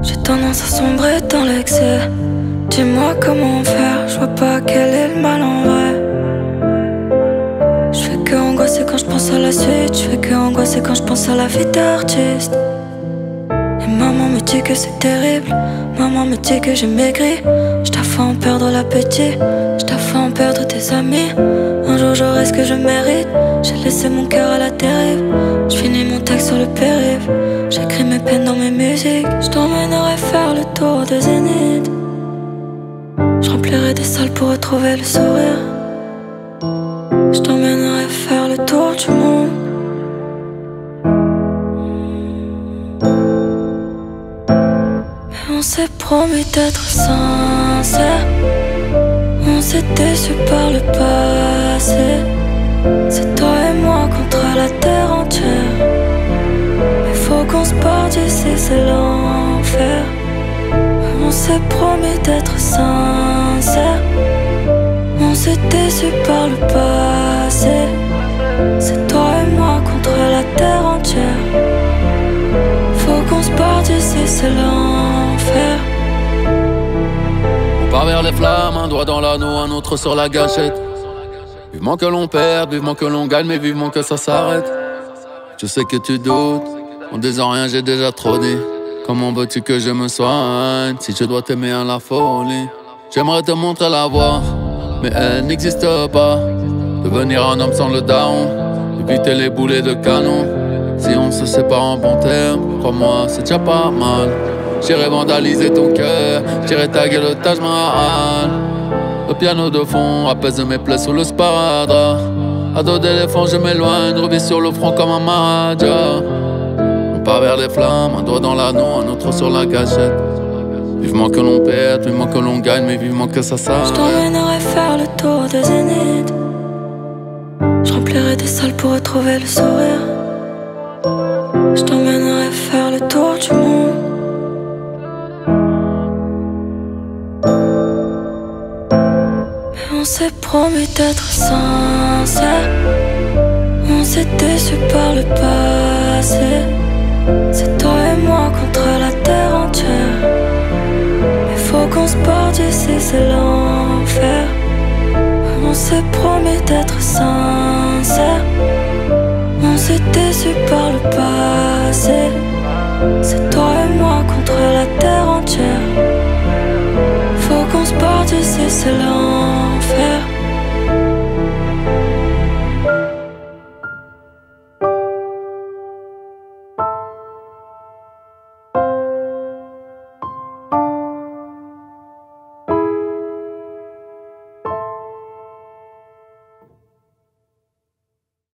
J'ai tendance à sombrer dans l'excès. Dis-moi comment faire, je vois pas quel est le mal en vrai. Je fais que angoisser quand je pense à la suite. Je fais que angoisser quand je pense à la vie d'artiste. Et maman me dit que c'est terrible. Maman me dit que j'ai maigri. Je t'ai fait en perdre l'appétit. Je t'ai fait en perdre tes amis. Un jour j'aurai ce que je mérite. J'ai laissé mon cœur à la dérive. Je finis mon texte sur le périph'. J'écris mes peines dans mes musiques. Je t'emmènerai faire le tour des zéniths. Je remplirai des salles pour retrouver le sourire. Je t'emmènerai faire le tour du monde. Mais on s'est promis d'être sincère. On s'est déçus par le passé. C'est toi et moi contre la terre entière. Mais faut qu'on se parte d'ici, c'est l'enfer. On s'est promis d'être sincère. On s'est déçus par le passé. C'est toi et moi contre la terre entière. Faut qu'on se parte d'ici, c'est l'enfer. On part vers les flammes, un doigt dans l'anneau, un autre sur la gâchette. Vivement que l'on perde, vivement que l'on gagne, mais vivement que ça s'arrête. Je sais que tu doutes, en disant rien j'ai déjà trop dit. Comment veux-tu que je me soigne si je dois t'aimer à la folie? J'aimerais te montrer la voie, mais elle n'existe pas. Devenir un homme sans le daron, éviter les boulets de canon. Si on se sépare en bon terme, crois-moi c'est déjà pas mal. J'irai vandaliser ton cœur, j'irai taguer le Taj Mahal. Le piano de fond apaise mes plaies sous le sparadrap. À dos d'éléphant je m'éloigne, revis sur le front comme un Maharaja. On part vers les flammes, un doigt dans l'anneau, un autre sur la gâchette. Vivement que l'on perde, vivement que l'on gagne, mais vivement que ça s'arrête. Je t'emmènerai faire le tour des zéniths. Je remplirai des salles pour retrouver le sourire. Je t'emmènerai faire le tour du monde. Mais on s'est promis d'être sincère. On s'est déçus par le passé. C'est toi et moi contre la terre entière. Mais faut qu'on se parte d'ici, c'est l'enfer. On s'est promis d'être sincère. On s'est déçus par le passé. C'est toi et moi contre la terre entière. Faut qu'on se parte d'ici, c'est l'enfer.